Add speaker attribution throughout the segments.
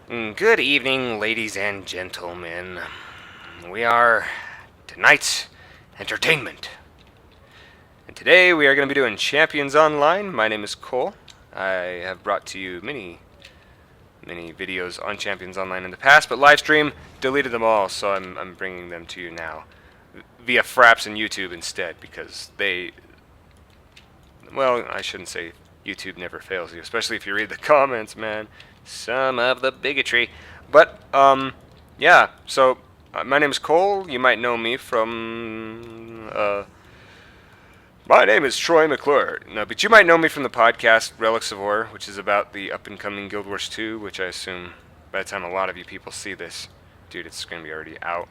Speaker 1: Good evening, ladies and gentlemen. We are tonight's entertainment. And today we are going to be doing Champions Online. My name is Cole. I have brought to you many videos on Champions Online in the past, but Livestream deleted them all, so I'm bringing them to you now via Fraps and YouTube instead, because well, I shouldn't say YouTube never fails you, especially if you read the comments, man. Some of the bigotry. But, yeah, so my name is Cole. You might know me from, my name is Troy McClure. No, but you might know me from the podcast Relics of War, which is about the up-and-coming Guild Wars 2, which I assume by the time a lot of you people see this, dude, it's going to be already out.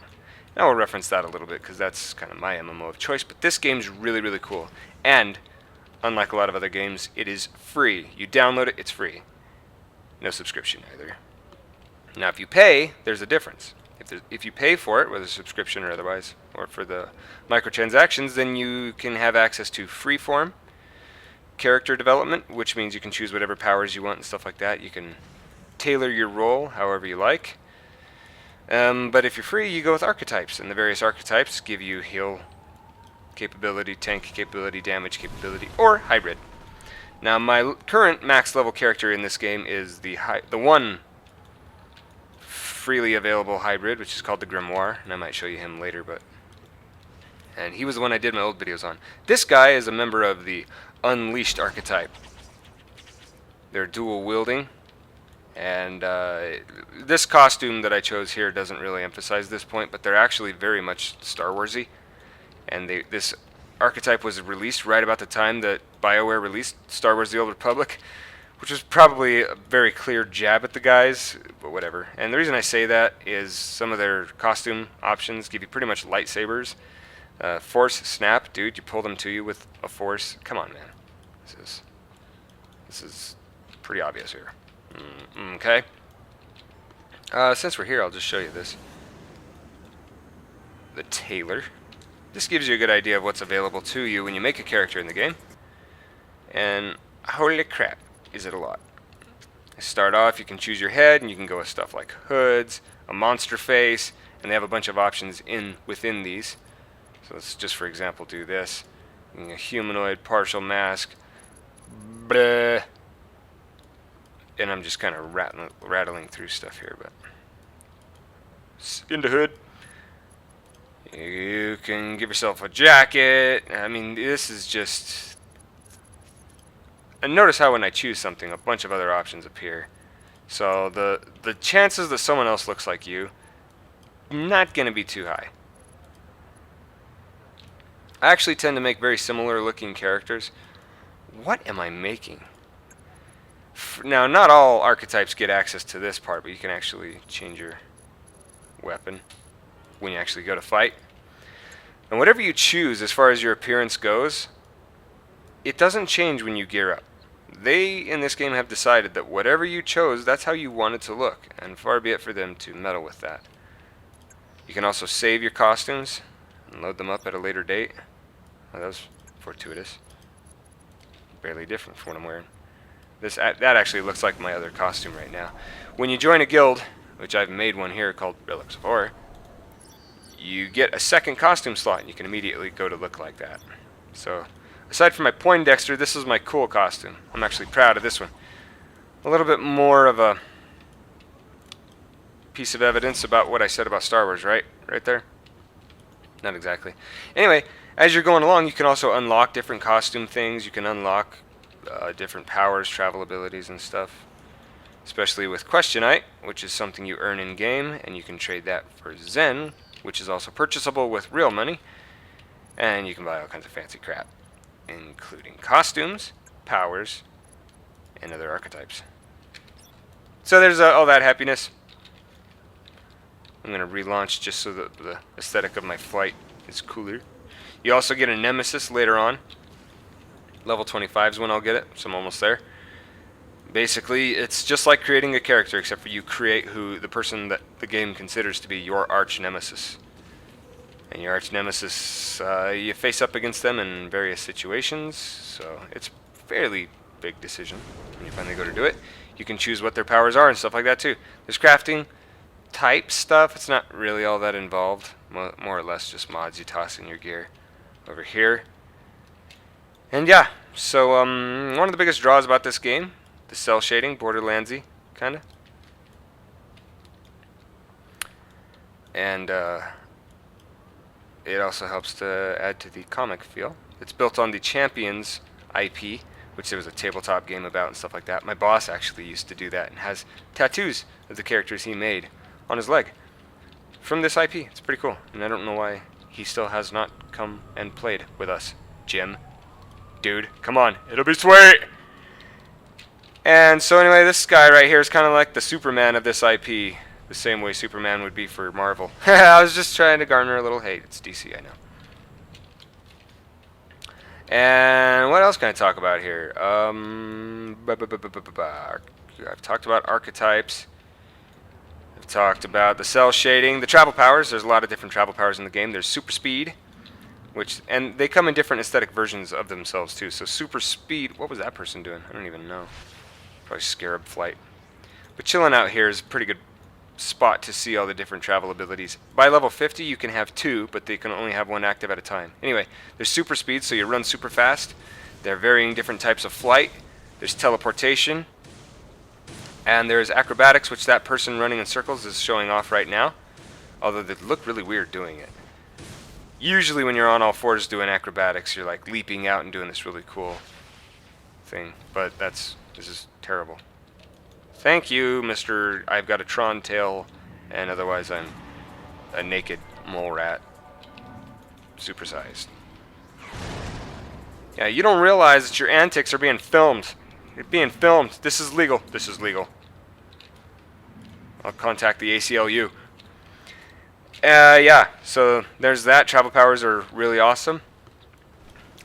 Speaker 1: And I will reference that a little bit, because that's kind of my MMO of choice. But this game's really, really cool. And unlike a lot of other games, it is free. You download it, it's free. No subscription either. Now, if you pay, there's a difference. If you pay for it, whether subscription or otherwise, or for the microtransactions, then you can have access to freeform character development, which means you can choose whatever powers you want and stuff like that. You can tailor your role however you like. But if you're free, you go with archetypes, and the various archetypes give you heal capability, tank capability, damage capability, or hybrid. Now, my current max level character in this game is the one freely available hybrid, which is called the Grimoire, and I might show you him later, and he was the one I did my old videos on. This guy is a member of the Unleashed archetype. They're dual wielding, and this costume that I chose here doesn't really emphasize this point, but they're actually very much Star Warsy, and this archetype was released right about the time that BioWare released Star Wars The Old Republic, which was probably a very clear jab at the guys, but whatever. And the reason I say that is some of their costume options give you pretty much lightsabers. Force snap, dude, you pull them to you with a force. Come on, man. This is pretty obvious here. Okay. Since we're here, I'll just show you this. The tailor. This gives you a good idea of what's available to you when you make a character in the game. And holy crap, is it a lot. Start off, you can choose your head, and you can go with stuff like hoods, a monster face, and they have a bunch of options within these. So let's just, for example, do this. A humanoid, partial mask, bleh. And I'm just kind of rattling through stuff here, but into hood. You can give yourself a jacket. I mean, this is just... And notice how when I choose something, a bunch of other options appear. So the chances that someone else looks like you, not going to be too high. I actually tend to make very similar looking characters. What am I making? Now, not all archetypes get access to this part, but you can actually change your weapon when you actually go to fight. And whatever you choose as far as your appearance goes, it doesn't change when you gear up. They, in this game, have decided that whatever you chose, that's how you want it to look, and far be it for them to meddle with that. You can also save your costumes and load them up at a later date. Oh, that was fortuitous. Barely different from what I'm wearing. That actually looks like my other costume right now. When you join a guild, which I've made one here called Relics of War, you get a second costume slot, and you can immediately go to look like that. So, aside from my Poindexter, this is my cool costume. I'm actually proud of this one. A little bit more of a piece of evidence about what I said about Star Wars, right? Right there? Not exactly. Anyway, as you're going along, you can also unlock different costume things. You can unlock different powers, travel abilities, and stuff. Especially with Questionite, which is something you earn in-game, and you can trade that for Zen, which is also purchasable with real money. And you can buy all kinds of fancy crap, including costumes, powers, and other archetypes. So there's all that happiness. I'm going to relaunch just so that the aesthetic of my flight is cooler. You also get a Nemesis later on. Level 25 is when I'll get it, so I'm almost there. Basically, it's just like creating a character, except for you create the person that the game considers to be your arch nemesis. And your arch nemesis, you face up against them in various situations, so it's a fairly big decision when you finally go to do it. you can choose what their powers are and stuff like that too. There's crafting type stuff. It's not really all that involved. More or less just mods you toss in your gear over here. And yeah, so one of the biggest draws about this game, the cell shading, Borderlandsy, kind of. And it also helps to add to the comic feel. It's built on the Champions IP, which there was a tabletop game about and stuff like that. My boss actually used to do that and has tattoos of the characters he made on his leg from this IP. It's pretty cool, and I don't know why he still has not come and played with us. Jim, dude, come on, it'll be sweet! And so anyway, this guy right here is kind of like the Superman of this IP, the same way Superman would be for Marvel. I was just trying to garner a little hate. It's DC, I know. And what else can I talk about here? I've talked about archetypes. I've talked about the cell shading, the travel powers. There's a lot of different travel powers in the game. There's super speed, and they come in different aesthetic versions of themselves too. So super speed, what was that person doing? I don't even know. Probably scarab flight. But chilling out here is a pretty good spot to see all the different travel abilities. By level 50 you can have 2, but they can only have 1 active at a time. Anyway, there's super speed, so you run super fast. There are varying different types of flight. There's teleportation. And there's acrobatics, which that person running in circles is showing off right now. Although they look really weird doing it. Usually when you're on all fours doing acrobatics, you're like leaping out and doing this really cool thing. But this is terrible. Thank you, Mr. I've got a Tron tail, and otherwise I'm a naked mole rat. Supersized. Yeah, you don't realize that your antics are being filmed. You're being filmed. This is legal. This is legal. I'll contact the ACLU. Yeah, so there's that. Travel powers are really awesome.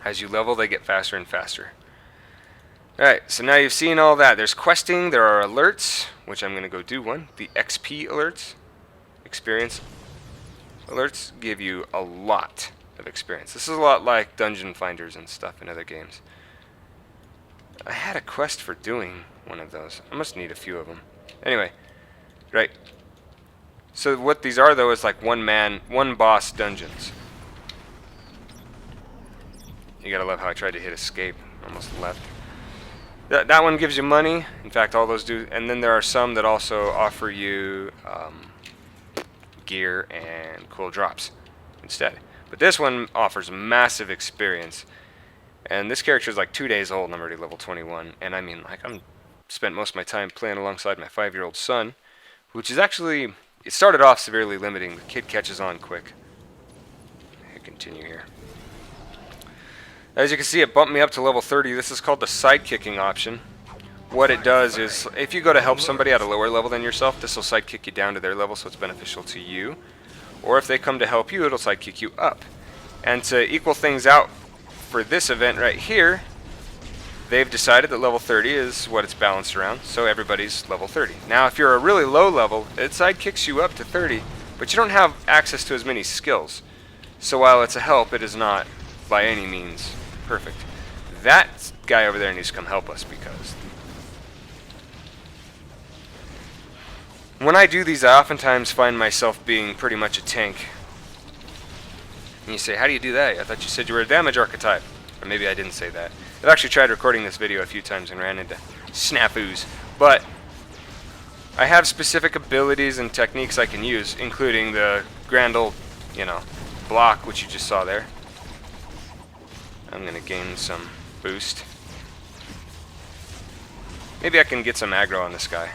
Speaker 1: As you level, they get faster and faster. Alright, so now you've seen all that. There's questing, there are alerts, which I'm going to go do one. The XP alerts, experience alerts, give you a lot of experience. This is a lot like dungeon finders and stuff in other games. I had a quest for doing one of those. I must need a few of them. Anyway, right. So what these are though is like one boss dungeons. You gotta love how I tried to hit escape. Almost left. That one gives you money. In fact, all those do. And then there are some that also offer you gear and cool drops instead. But this one offers massive experience. And this character is like 2 days old and I'm already level 21. And I mean, like, I'm spent most of my time playing alongside my 5-year-old son, which is actually, it started off severely limiting. The kid catches on quick. I continue here. As you can see, it bumped me up to level 30. This is called the sidekicking option. What it does is, if you go to help somebody at a lower level than yourself, this will sidekick you down to their level, so it's beneficial to you. Or if they come to help you, it'll sidekick you up. And to equal things out for this event right here, they've decided that level 30 is what it's balanced around, so everybody's level 30. Now, if you're a really low level, it sidekicks you up to 30, but you don't have access to as many skills. So while it's a help, it is not by any means perfect. That guy over there needs to come help us, because when I do these, I oftentimes find myself being pretty much a tank. And you say, how do you do that? I thought you said you were a damage archetype. Or maybe I didn't say that. I've actually tried recording this video a few times and ran into snafus. But I have specific abilities and techniques I can use, including the grand old, block, which you just saw there. I'm going to gain some boost. Maybe I can get some aggro on this guy.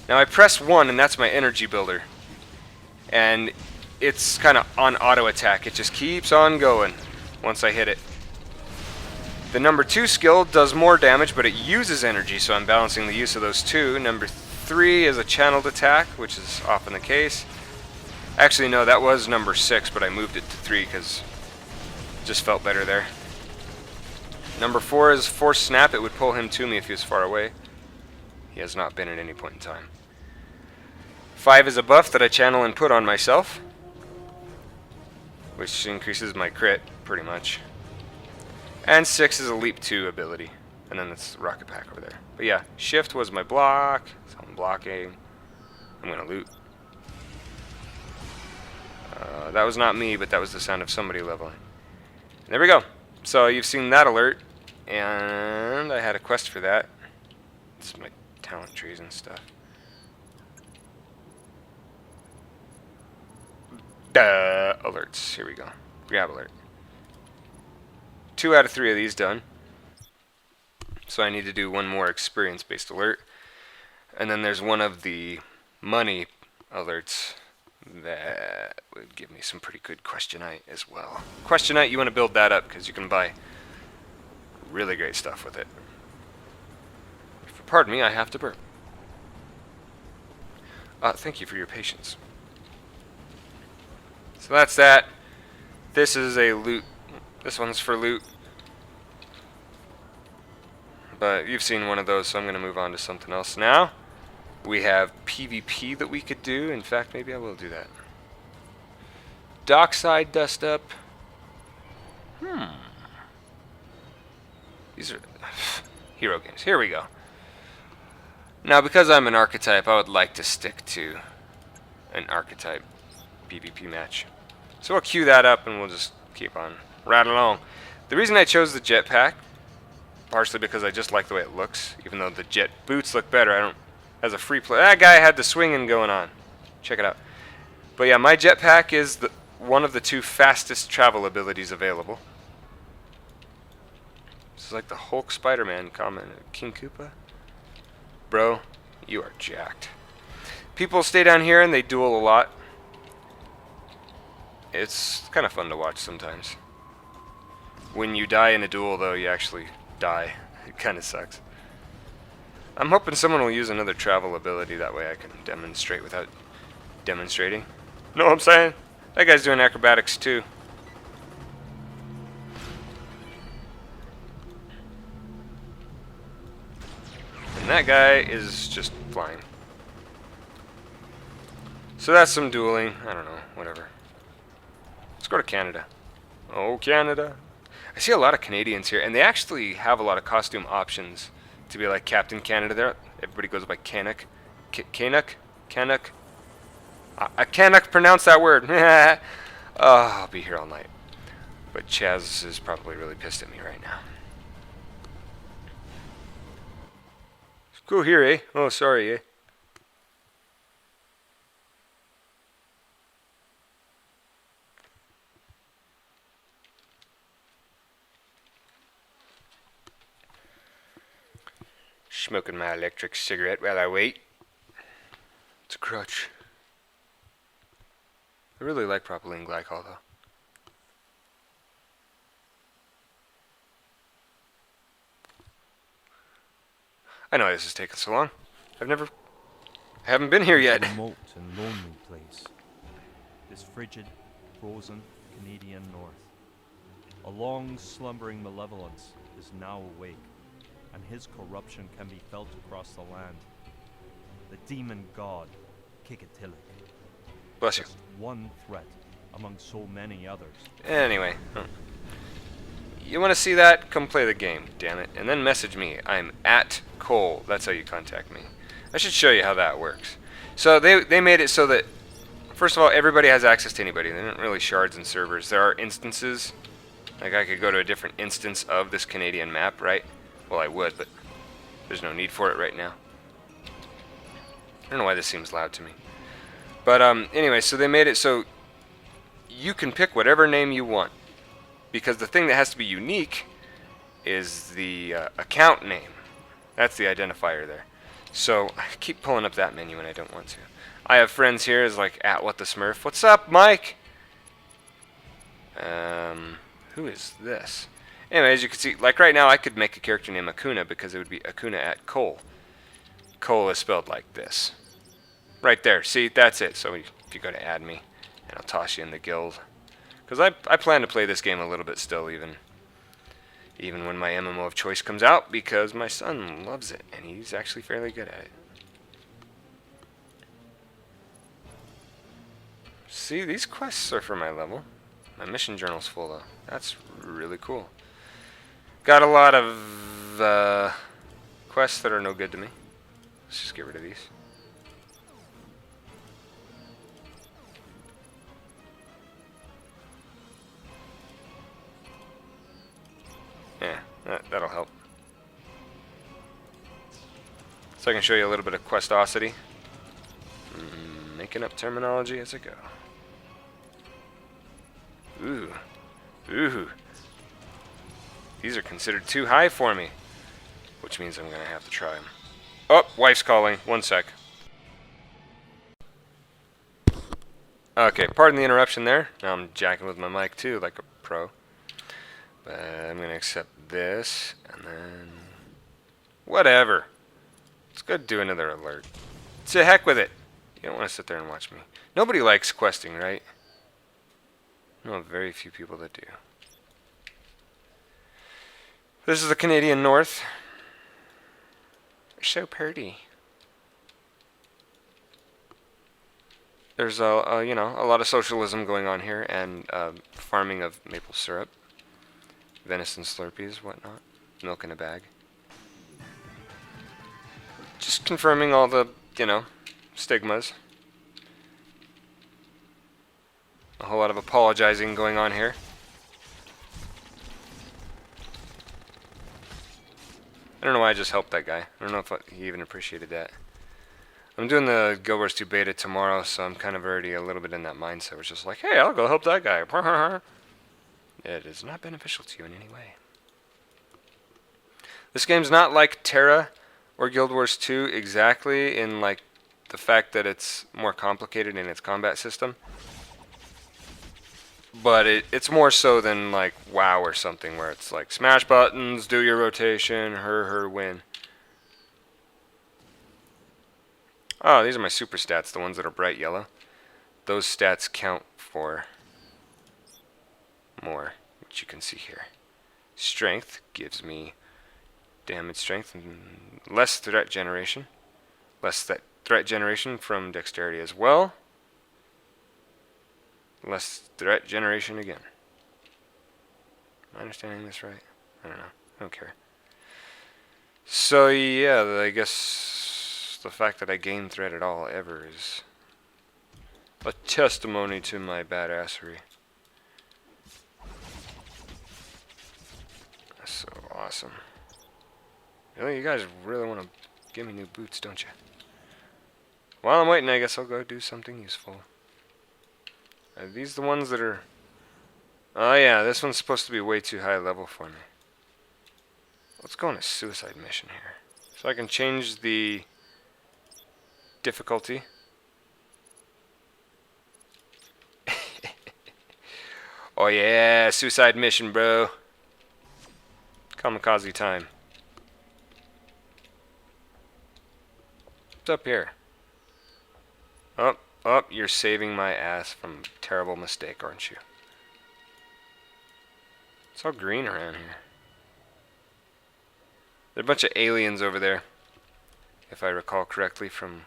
Speaker 1: Now I press 1 and that's my energy builder. And it's kind of on auto attack. It just keeps on going once I hit it. The number 2 skill does more damage, but it uses energy, so I'm balancing the use of those two. Number 3 is a channeled attack, which is often the case. Actually, no, that was number 6, but I moved it to 3 because it just felt better there. Number 4 is Force Snap. It would pull him to me if he was far away. He has not been at any point in time. 5 is a buff that I channel and put on myself, which increases my crit, pretty much. And 6 is a Leap 2 ability. And then it's the rocket pack over there. But yeah, shift was my block, so I'm blocking. I'm gonna loot. That was not me, but that was the sound of somebody leveling. There we go. So you've seen that alert, and I had a quest for that. It's my talent trees and stuff. Alerts. Here we go. Grab alert. 2 out of 3 of these done. So I need to do one more experience-based alert. And then there's one of the money alerts that would give me some pretty good questionite as well. Questionite, you want to build that up because you can buy really great stuff with it. Pardon me, I have to burp. Thank you for your patience. So that's that. This is a loot. This one's for loot. But you've seen one of those, so I'm going to move on to something else now. We have PvP that we could do. In fact, maybe I will do that. Dockside dust up. These are hero games. Here we go. Now, because I'm an archetype, I would like to stick to an archetype PvP match. So we'll queue that up and we'll just keep on rattling along. The reason I chose the jetpack, partially because I just like the way it looks, even though the jet boots look better. I don't, as a free play, that guy had the swinging going on. Check it out. But yeah, my jetpack is one of the 2 fastest travel abilities available. This is like the Hulk Spider-Man comment. King Koopa? Bro, you are jacked. People stay down here and they duel a lot. It's kind of fun to watch sometimes. When you die in a duel, though, you actually die. It kind of sucks. I'm hoping someone will use another travel ability. That way I can demonstrate without demonstrating. Know what I'm saying? That guy's doing acrobatics, too. And that guy is just flying. So that's some dueling. I don't know, whatever. Let's go to Canada. Oh, Canada. I see a lot of Canadians here, and they actually have a lot of costume options to be like Captain Canada there. Everybody goes by Canuck. Canuck? Canuck? I cannot pronounce that word. Oh, I'll be here all night. But Chaz is probably really pissed at me right now. Go here, eh? Oh, sorry, eh? Smoking my electric cigarette while I wait. It's a crutch. I really like propylene glycol, though. I know why this is taking so long. I haven't been here yet.
Speaker 2: A remote and lonely place. This frigid, frozen Canadian north. A long slumbering malevolence is now awake, and his corruption can be felt across the land. The demon god, Kikatilik.
Speaker 1: Bless you.
Speaker 2: Just one threat among so many others.
Speaker 1: Anyway. You want to see that? Come play the game, damn it. And then message me. I'm at Coehl. That's how you contact me. I should show you how that works. So they made it so that, first of all, everybody has access to anybody. They're not really shards and servers. There are instances. Like I could go to a different instance of this Canadian map, right? Well, I would, but there's no need for it right now. I don't know why this seems loud to me. But anyway, so they made it so you can pick whatever name you want. Because the thing that has to be unique is the account name. That's the identifier there. So I keep pulling up that menu when I don't want to. I have friends here as like at What the Smurf. What's up, Mike? Who is this? Anyway, as you can see, like right now I could make a character named Akuna because it would be Akuna at Coehl. Coehl is spelled like this. Right there. See, that's it. So if you go to add me, and I'll toss you in the guild. Because I plan to play this game a little bit still, even when my MMO of choice comes out, because my son loves it, and he's actually fairly good at it. See, these quests are for my level. My mission journal's full, though. That's really cool. Got a lot of quests that are no good to me. Let's just get rid of these. Yeah, that'll help. So I can show you a little bit of questosity. Making up terminology as I go. Ooh. Ooh. These are considered too high for me. Which means I'm going to have to try them. Oh, wife's calling. 1 sec. Okay, pardon the interruption there. Now I'm jacking with my mic too, like a pro. But I'm going to accept this, and then... whatever. Let's go do another alert. To heck with it. You don't want to sit there and watch me. Nobody likes questing, right? I know very few people that do. This is the Canadian North. They're so pretty. There's a you know, a lot of socialism going on here, and farming of maple syrup, venison slurpees, whatnot, milk in a bag. Just confirming all the, you know, stigmas. A whole lot of apologizing going on here. I don't know why I just helped that guy. I don't know if he even appreciated that. I'm doing the Guild Wars 2 beta tomorrow, so I'm kind of already a little bit in that mindset. Where it's just like, hey, I'll go help that guy. It is not beneficial to you in any way. This game's not like Terra or Guild Wars 2 exactly in like the fact that it's more complicated in its combat system. But it's more so than like WoW or something where it's like smash buttons, do your rotation, her win. Oh, these are my super stats, the ones that are bright yellow. Those stats count for more, which you can see here. Strength gives me damage strength and less threat generation. Less threat generation from dexterity as well. Less threat generation again. Am I understanding this right? I don't know. I don't care. So yeah, I guess the fact that I gain threat at all ever is a testimony to my badassery. That's so awesome. Really, you guys really want to give me new boots, don't you? While I'm waiting, I guess I'll go do something useful. Are these the ones that are... oh yeah, this one's supposed to be way too high level for me. Let's go on a suicide mission here. So I can change the difficulty. Oh yeah, suicide mission, bro. Kamikaze time. What's up here? Oh, you're saving my ass from a terrible mistake, aren't you? It's all green around here. There are a bunch of aliens over there, if I recall correctly from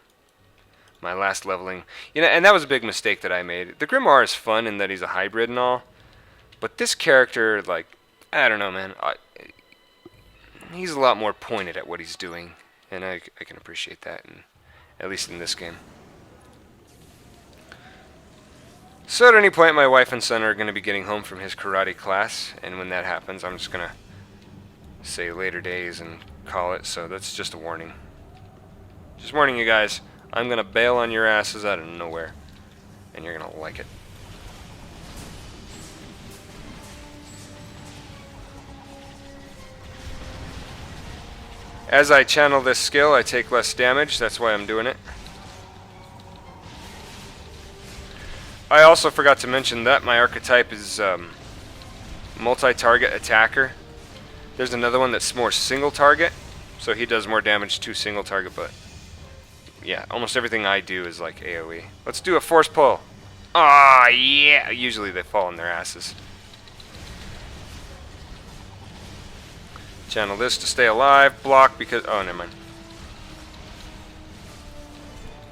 Speaker 1: my last leveling. You know, and that was a big mistake that I made. The Grimoire is fun in that he's a hybrid and all, but this character, like, I don't know, man. He's a lot more pointed at what he's doing, and I can appreciate that, at least in this game. So at any point, my wife and son are going to be getting home from his karate class, and when that happens, I'm just going to say later days and call it, so that's just a warning. Just warning you guys, I'm going to bail on your asses out of nowhere, and you're going to like it. As I channel this skill, I take less damage, that's why I'm doing it. I also forgot to mention that my archetype is multi-target attacker. There's another one that's more single target, so he does more damage to single target, but yeah, almost everything I do is like AoE. Let's do a force pull. Ah, yeah! Usually they fall on their asses. Channel this to stay alive, block because... oh, never mind.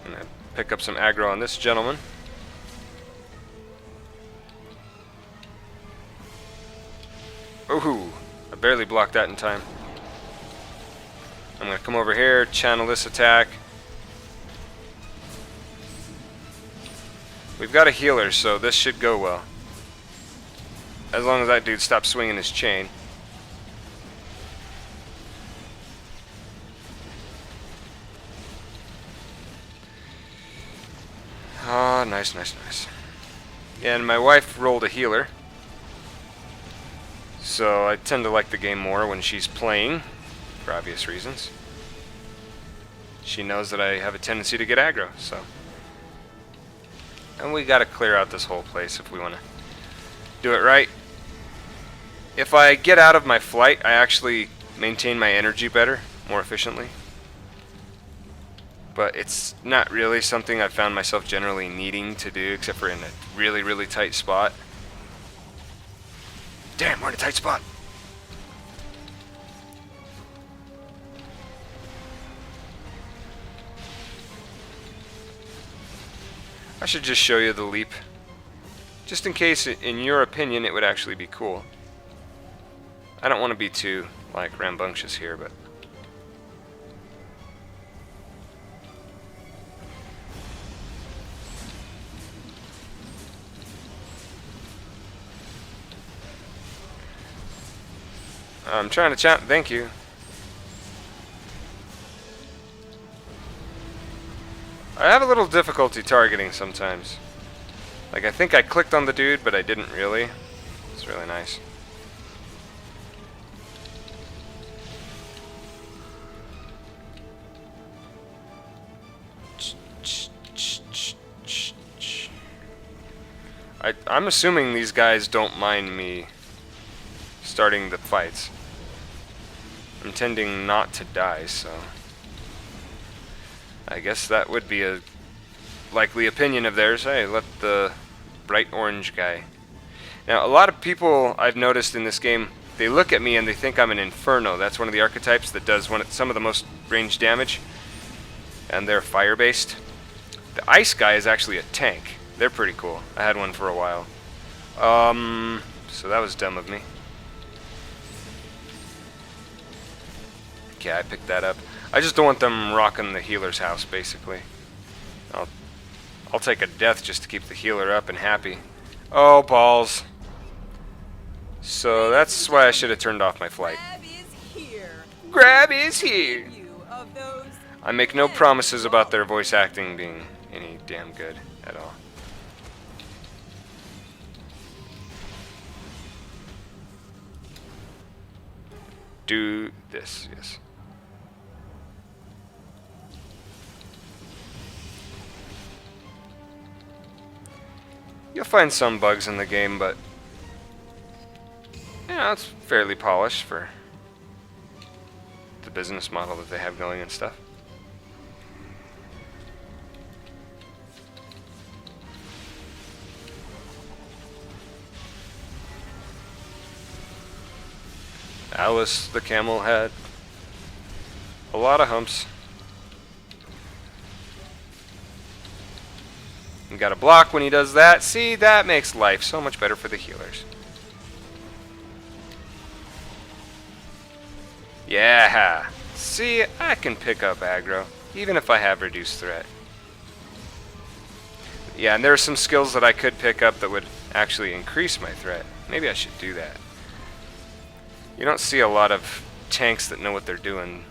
Speaker 1: I'm gonna pick up some aggro on this gentleman. Ooh, a barely blocked that in time. I'm going to come over here, channel this attack. We've got a healer, so this should go well. As long as that dude stops swinging his chain. Ah, nice, nice, nice. And my wife rolled a healer. So I tend to like the game more when she's playing, for obvious reasons. She knows that I have a tendency to get aggro, so. And we gotta clear out this whole place if we wanna do it right. If I get out of my flight, I actually maintain my energy better, more efficiently. But it's not really something I've found myself generally needing to do, except for in a really, really tight spot. Damn, we're in a tight spot. I should just show you the leap. Just in case, in your opinion, it would actually be cool. I don't want to be too, like, rambunctious here, but... I'm trying to chat. Thank you. I have a little difficulty targeting sometimes. Like, I think I clicked on the dude, but I didn't really. It's really nice. I'm assuming these guys don't mind me starting the fights. I'm tending not to die, so I guess that would be a likely opinion of theirs. Hey, let the bright orange guy. Now, a lot of people I've noticed in this game, they look at me and they think I'm an Inferno. That's one of the archetypes that does some of the most range damage, and they're fire-based. The ice guy is actually a tank. They're pretty cool. I had one for a while. So that was dumb of me. Okay, I picked that up. I just don't want them rocking the healer's house, basically. I'll take a death just to keep the healer up and happy. Oh, balls. So that's why I should have turned off my flight.
Speaker 3: Grab is here.
Speaker 1: Grab is here.
Speaker 3: You of those
Speaker 1: I make no promises about their voice acting being any damn good at all. Do this, yes. You'll find some bugs in the game, but yeah, it's fairly polished for the business model that they have going and stuff. Alice the camel had a lot of humps. You gotta block when he does that. See, that makes life so much better for the healers. Yeah. See, I can pick up aggro, even if I have reduced threat. Yeah, and there are some skills that I could pick up that would actually increase my threat. Maybe I should do that. You don't see a lot of tanks that know what they're doing.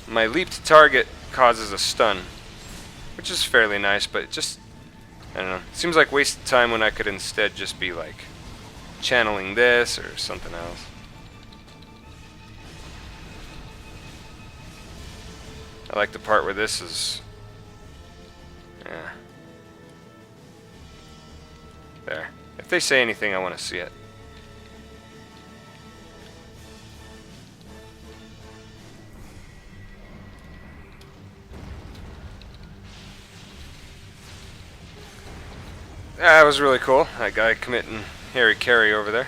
Speaker 1: My leap to target causes a stun, which is fairly nice, but it just, I don't know, it seems like wasted time when I could instead just be like channeling this or something else. I like the part where this is, yeah, there. If they say anything, I want to see it. That was really cool. That guy committing Harry Carey over there.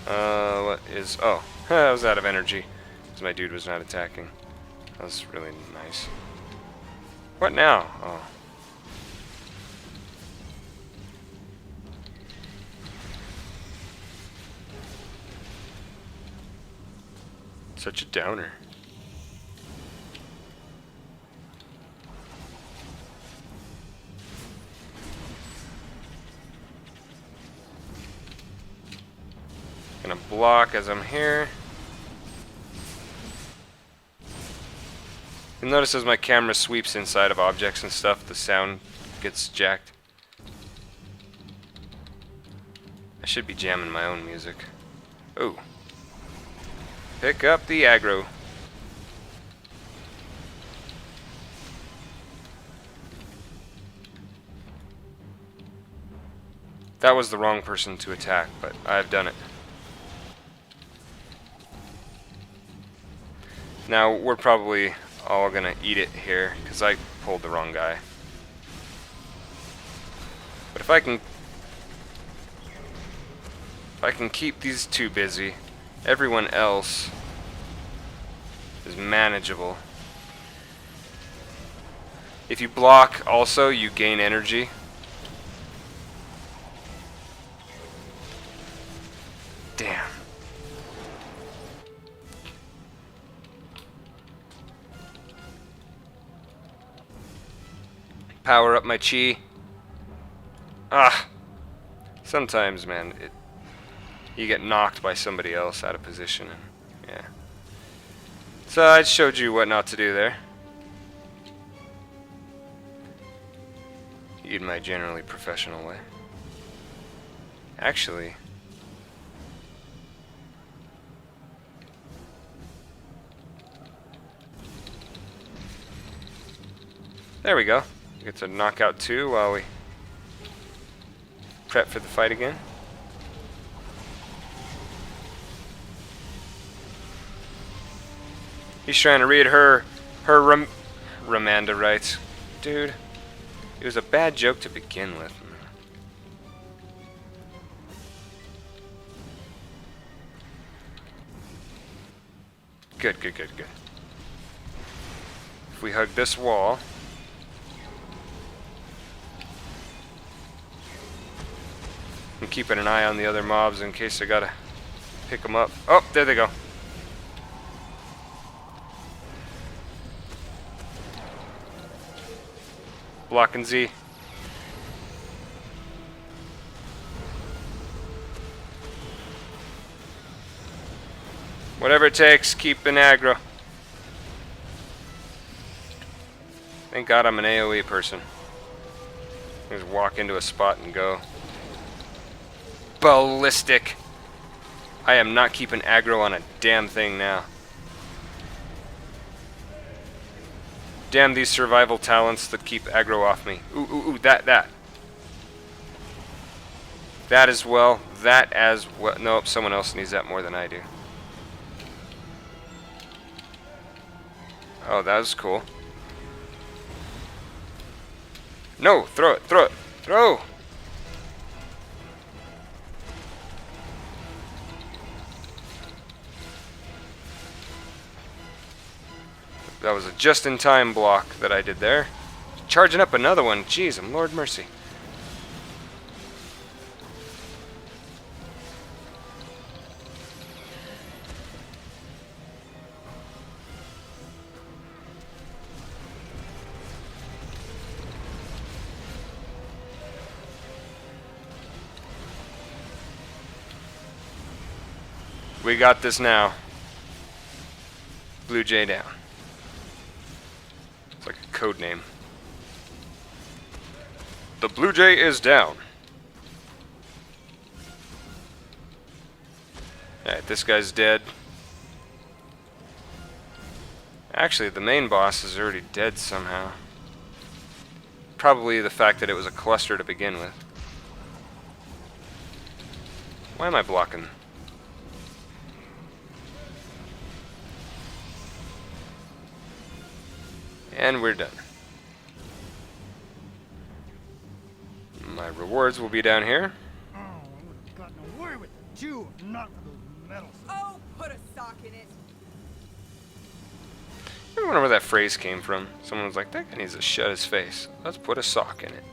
Speaker 1: What is... Oh, I was out of energy. Because my dude was not attacking. That was really nice. What now? Oh. Such a downer. Gonna block as I'm here. You'll notice as my camera sweeps inside of objects and stuff, the sound gets jacked. I should be jamming my own music. Ooh. Pick up the aggro. That was the wrong person to attack, but I've done it. Now, we're probably all gonna eat it here, because I pulled the wrong guy. But if I can keep these two busy, everyone else is manageable. If you block also, you gain energy. Damn. Power up my chi. Ah. Sometimes, man, you get knocked by somebody else out of position. And, yeah. So I showed you what not to do there. In my generally professional way. Actually, there we go. We get to knock out two while we prep for the fight again. He's trying to read her Ramanda rights. Dude, it was a bad joke to begin with. Good, good, good, good. If we hug this wall... I'm keeping an eye on the other mobs in case I gotta pick them up. Oh, there they go. Blocking Z. Whatever it takes, keep an aggro. Thank God I'm an AoE person. Just walk into a spot and go. Ballistic. I am not keeping aggro on a damn thing now. Damn these survival talents that keep aggro off me. Ooh, ooh, ooh, that. That as well. That as well. Nope, someone else needs that more than I do. Oh, that was cool. No, throw it, throw it, throw! That was a just-in-time block that I did there. Charging up another one. Jeez, Lord mercy. We got this now. Blue Jay down. It's like a code name. The Blue Jay is down. Alright, this guy's dead. Actually, the main boss is already dead somehow. Probably the fact that it was a cluster to begin with. Why am I blocking? And we're done. My rewards will be down here.
Speaker 4: Oh, I would have gotten away with it. chew, not for those metals.
Speaker 3: Oh, put a sock in it.
Speaker 1: I wonder where that phrase came from. Someone was like, that guy needs to shut his face. Let's put a sock in it.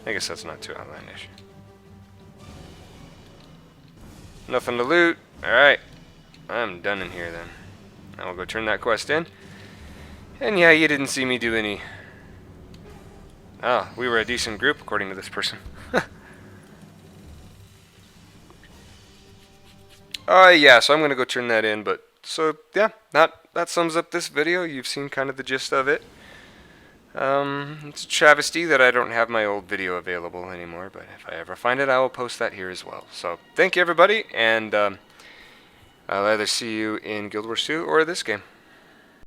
Speaker 1: I guess that's not too outlandish. Nothing to loot. Alright. I'm done in here then. I will go turn that quest in. And yeah, you didn't see me do any... Ah, we were a decent group according to this person. Yeah, so I'm going to go turn that in, but... So, yeah, that sums up this video. You've seen kind of the gist of it. It's a travesty that I don't have my old video available anymore, but if I ever find it, I will post that here as well. So, thank you everybody, and I'll either see you in Guild Wars 2 or this game.